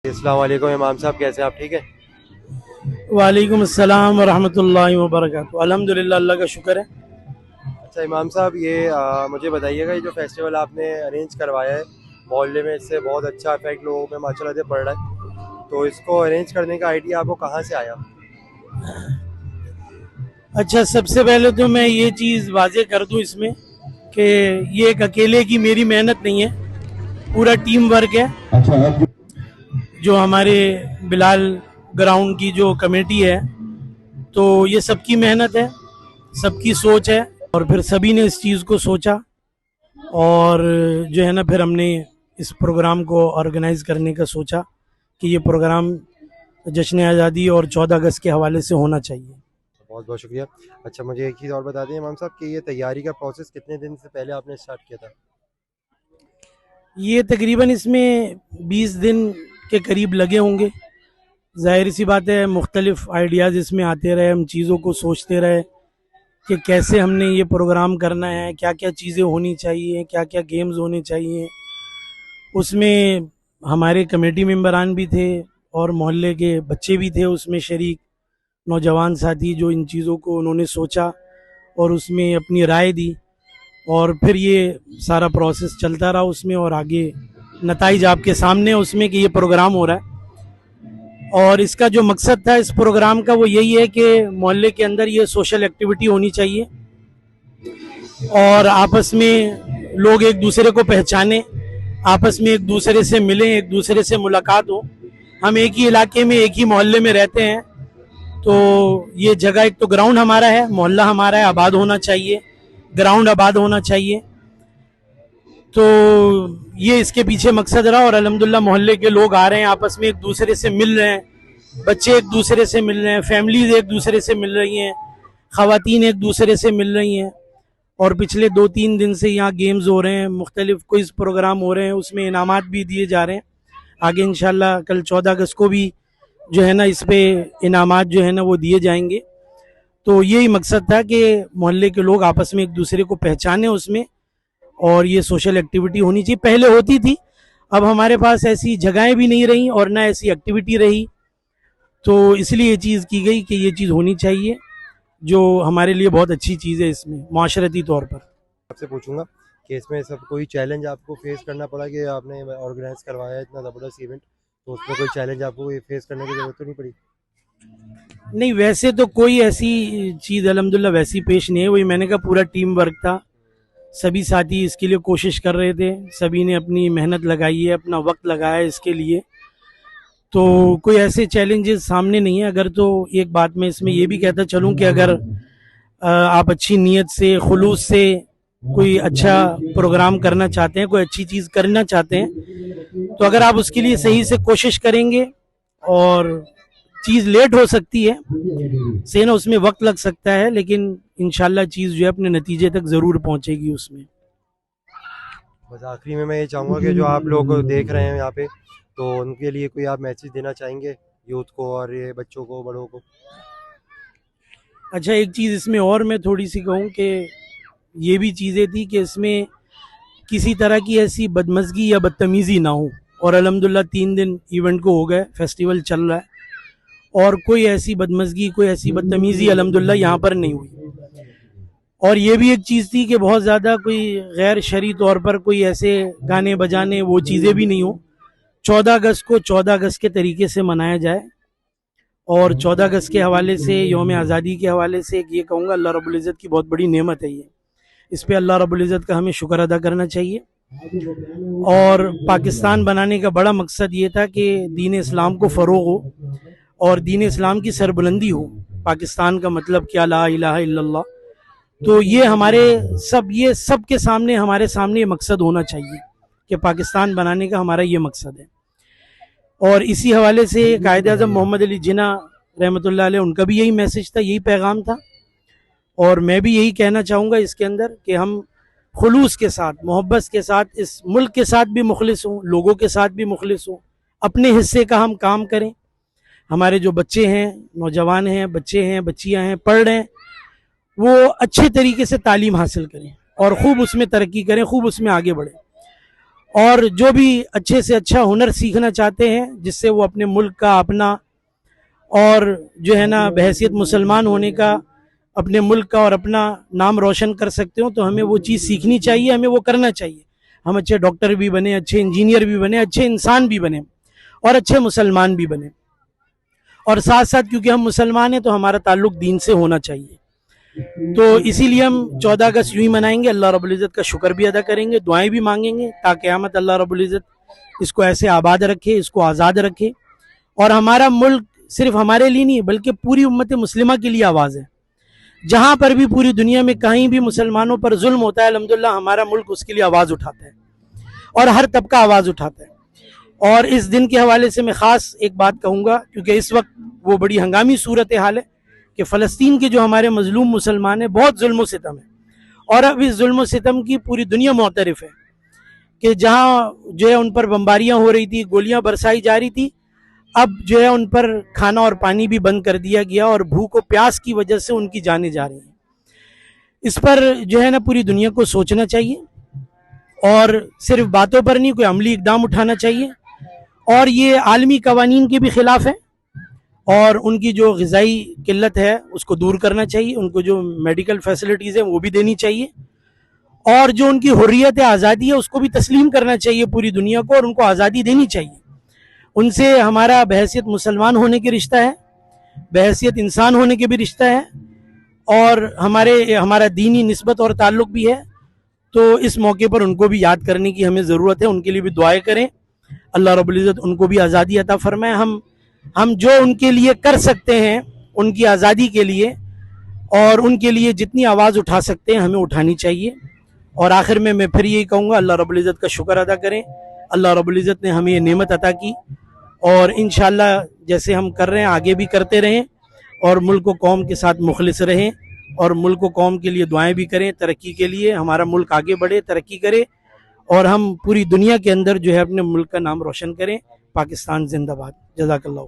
अस्सलाम वालेकुम इमाम साहब, कैसे हैं आप? ठीक है। वालेकुम अस्सलाम वरहमतुल्लाहि वबरकातुहू। अल्हम्दुलिल्लाह, अल्लाह का शुक्र है। अच्छा इमाम साहब, ये मुझे बताइएगा, ये जो फेस्टिवल आपने अरेंज करवाया है मोहल्ले में, इससे बहुत अच्छा इफेक्ट लोगों में माशाल्लाह से पड़ रहा है, तो इसको अरेंज करने का आइडिया आपको कहाँ से आया? अच्छा, सबसे पहले तो मैं ये चीज़ वाजे कर दूं इसमें कि ये एक अकेले की मेरी मेहनत नहीं है, पूरा टीम वर्क है। अच्छा अब जो हमारे बिलाल ग्राउंड की जो कमेटी है, तो ये सबकी मेहनत है, सबकी सोच है। और फिर सभी ने इस चीज़ को सोचा और जो है ना, फिर हमने इस प्रोग्राम को ऑर्गेनाइज करने का सोचा कि ये प्रोग्राम जश्न आज़ादी और 14 अगस्त के हवाले से होना चाहिए। बहुत बहुत शुक्रिया। अच्छा, मुझे एक चीज़ और बता दें इमाम साहब कि ये तैयारी का प्रोसेस कितने दिन से पहले आपने स्टार्ट किया था? ये तकरीबन इसमें 20 दिन के करीब लगे होंगे। जाहिर सी बात है, मुख्तलिफ आइडियाज़ इसमें आते रहे, हम चीज़ों को सोचते रहे कि कैसे हमने ये प्रोग्राम करना है, क्या क्या चीज़ें होनी चाहिए, क्या क्या गेम्स होने चाहिए। उसमें हमारे कमेटी मेंबरान भी थे और मोहल्ले के बच्चे भी थे उसमें शरीक, नौजवान साथी, जो इन चीज़ों को उन्होंने सोचा और उसमें अपनी राय दी। और फिर ये सारा प्रोसेस चलता रहा उसमें, और आगे नताइज आपके सामने उसमें कि ये प्रोग्राम हो रहा है। और इसका जो मकसद था इस प्रोग्राम का, वो यही है कि मोहल्ले के अंदर ये सोशल एक्टिविटी होनी चाहिए और आपस में लोग एक दूसरे को पहचाने, आपस में एक दूसरे से मिलें, एक दूसरे से मुलाकात हो। हम एक ही इलाके में, एक ही मोहल्ले में रहते हैं, तो ये जगह, एक तो ग्राउंड हमारा है, मोहल्ला हमारा है, आबाद होना चाहिए, ग्राउंड आबाद होना चाहिए। तो ये इसके पीछे मकसद रहा और अल्हम्दुलिल्लाह मोहल्ले के लोग आ रहे हैं, आपस में एक दूसरे से मिल रहे हैं, बच्चे एक दूसरे से मिल रहे हैं, फैमिलीज एक दूसरे से मिल रही हैं, ख़वातीन एक दूसरे से मिल रही हैं। और पिछले 2-3 दिन से यहाँ गेम्स हो रहे हैं, मुख्तलिफ क्विज़ प्रोग्राम हो रहे हैं, उसमें इनामात भी दिए जा रहे हैं। आगे इंशाल्लाह कल 14 अगस्त को भी जो है ना, इस पे इनामात जो है ना वो दिए जाएंगे। तो यही मकसद था कि मोहल्ले के लोग आपस में एक दूसरे को पहचाने उसमें, और ये सोशल एक्टिविटी होनी चाहिए। पहले होती थी, अब हमारे पास ऐसी जगहें भी नहीं रही और ना ऐसी एक्टिविटी रही, तो इसलिए ये चीज़ की गई कि ये चीज़ होनी चाहिए, जो हमारे लिए बहुत अच्छी चीज़ है इसमें माशरती तौर पर। आपसे पूछूंगा कि इसमें सब कोई चैलेंज आपको फेस करना पड़ा कि आपने ऑर्गेनाइज करवाया है इतना ज़बरदस्त इवेंट, तो उसमें कोई चैलेंज आपको फेस करने की ज़रूरत तो नहीं पड़ी? नहीं, वैसे तो कोई ऐसी चीज़ अल्हम्दुलिल्लाह वैसी पेश नहीं है। वही मैंने कहा, पूरा टीम वर्क था, सभी साथी इसके लिए कोशिश कर रहे थे, सभी ने अपनी मेहनत लगाई है, अपना वक्त लगाया है इसके लिए। तो कोई ऐसे चैलेंजेस सामने नहीं है। अगर तो एक बात मैं इसमें ये भी कहता चलूँ कि अगर आप अच्छी नीयत से, खुलूस से कोई अच्छा प्रोग्राम करना चाहते हैं, कोई अच्छी चीज़ करना चाहते हैं, तो अगर आप उसके लिए सही से कोशिश करेंगे, और चीज़ लेट हो सकती है, से ना उसमें वक्त लग सकता है, लेकिन इंशाल्लाह चीज़ जो है अपने नतीजे तक ज़रूर पहुंचेगी उसमें। बस आखिरी में मैं ये चाहूँगा कि जो आप लोग देख रहे हैं यहाँ पे, तो उनके लिए कोई आप मैसेज देना चाहेंगे, यूथ को और ये बच्चों को, बड़ों को? अच्छा, एक चीज़ इसमें और मैं थोड़ी सी कहूँ कि ये भी चीज़ें थी कि इसमें किसी तरह की ऐसी बदमज़गी या बदतमीज़ी ना हो। और अल्हम्दुलिल्लाह 3 दिन इवेंट को हो गए, फेस्टिवल चल रहा है, और कोई ऐसी बदमज़गी, कोई ऐसी बदतमीज़ी अल्हम्दुलिल्लाह यहाँ पर नहीं हुई। और ये भी एक चीज़ थी कि बहुत ज़्यादा कोई गैर शरई तौर पर कोई ऐसे गाने बजाने, वो चीज़ें भी नहीं हो। 14 अगस्त को 14 अगस्त के तरीके से मनाया जाए। और 14 अगस्त के हवाले से, यौम आज़ादी के हवाले से ये कहूँगा, अल्लाह रब्बुल इज़्ज़त की बहुत बड़ी नेमत है ये। इस पे अल्लाह रब्बुल इज़्ज़त का हमें शुक्र अदा करना चाहिए। और पाकिस्तान बनाने का बड़ा मकसद ये था कि दीन इस्लाम को फ़रोग़ हो और दीन इस्लाम की सरबुलंदी हो। पाकिस्तान का मतलब क्या, ला इलाहा इल्लल्लाह। तो ये हमारे ये सब के सामने, हमारे सामने ये मकसद होना चाहिए कि पाकिस्तान बनाने का हमारा ये मकसद है। और इसी हवाले से कायद-ए-आज़म मोहम्मद अली जिन्ना रहमतुल्लाह अलैह, उनका भी यही मैसेज था, यही पैगाम था। और मैं भी यही कहना चाहूँगा इसके अंदर कि हम खुलूस के साथ, मोहब्बत के साथ, इस मुल्क के साथ भी मुखलिस हों, लोगों के साथ भी मुखलिस हों, अपने हिस्से का हम काम करें। हमारे जो बच्चे हैं, नौजवान हैं, बच्चे हैं, बच्चियां हैं, पढ़ रहे हैं, वो अच्छे तरीके से तालीम हासिल करें और खूब उसमें तरक्की करें, खूब उसमें आगे बढ़ें। और जो भी अच्छे से अच्छा हुनर सीखना चाहते हैं जिससे वो अपने मुल्क का अपना और जो है ना बहैसियत मुसलमान होने का अपने मुल्क का और अपना नाम रोशन कर सकते हो, तो हमें वो चीज़ सीखनी चाहिए, हमें वो करना चाहिए। हम अच्छे डॉक्टर भी बने, अच्छे इंजीनियर भी बने, अच्छे इंसान भी बने और अच्छे मुसलमान भी बने। और साथ साथ क्योंकि हम मुसलमान हैं तो हमारा ताल्लुक दीन से होना चाहिए। तो इसीलिए हम 14 अगस्त यूं ही मनाएंगे, अल्लाह रब्बुल इज़्ज़त का शुक्र भी अदा करेंगे, दुआएं भी मांगेंगे ताकि क़यामत अल्लाह रब्बुल इज़्ज़त इसको ऐसे आबाद रखे, इसको आज़ाद रखे। और हमारा मुल्क सिर्फ हमारे लिए नहीं बल्कि पूरी उम्मत मुस्लिमा के लिए आवाज़ है। जहाँ पर भी पूरी दुनिया में कहीं भी मुसलमानों पर जुल्म होता है, अल्हम्दुलिल्लाह हमारा मुल्क उसके लिए आवाज़ उठाता है और हर तबका आवाज़ उठाता है। और इस दिन के हवाले से मैं ख़ास एक बात कहूँगा, क्योंकि इस वक्त वो बड़ी हंगामी सूरत हाल है कि फ़लस्तीन के जो हमारे मजलूम मुसलमान हैं, बहुत जुल्म सितम है। और अब इस जुल्म सितम की पूरी दुनिया मुअतरिफ़ है कि जहाँ जो है उन पर बम्बारियाँ हो रही थी, गोलियाँ बरसाई जा रही थी, अब जो है उन पर खाना और पानी भी बंद कर दिया गया और भूख और प्यास की वजह से उनकी जानें जा रही हैं। इस पर जो है ना पूरी दुनिया को सोचना चाहिए और सिर्फ बातों पर नहीं, कोई अमली इकदाम उठाना चाहिए। और ये आलमी कवानीन के भी ख़िलाफ़ है और उनकी जो ग़िज़ाई किल्लत है उसको दूर करना चाहिए, उनको जो मेडिकल फैसिलिटीज़ हैं वो भी देनी चाहिए और जो उनकी हुर्रियत आज़ादी है उसको भी तस्लीम करना चाहिए पूरी दुनिया को और उनको आज़ादी देनी चाहिए। उनसे हमारा बहैसियत मुसलमान होने के रिश्ता है, बहैसियत इंसान होने के भी रिश्ता है और हमारा दीनी निस्बत और ताल्लुक़ भी है। तो इस मौके पर उनको भी याद करने की हमें ज़रूरत है, उनके लिए भी दुआएं करें, अल्लाह रब्बुल इज़्ज़त उनको भी आज़ादी अता फरमाए। हम जो उनके लिए कर सकते हैं उनकी आज़ादी के लिए और उनके लिए जितनी आवाज़ उठा सकते हैं हमें उठानी चाहिए। और आखिर में मैं फिर यही कहूँगा, अल्लाह रब्बुल इज़्ज़त का शुक्र अदा करें। अल्लाह रब्बुल इज़्ज़त ने हमें ये नेमत अता की और इंशाअल्लाह जैसे हम कर रहे हैं आगे भी करते रहें और मुल्क व कौम के साथ मुखलिस रहें और मुल्क व कौम के लिए दुआएं भी करें, तरक्की के लिए, हमारा मुल्क आगे बढ़े, तरक्की करे और हम पूरी दुनिया के अंदर जो है अपने मुल्क का नाम रोशन करें। पाकिस्तान जिंदाबाद। जज़ाकल्लाह।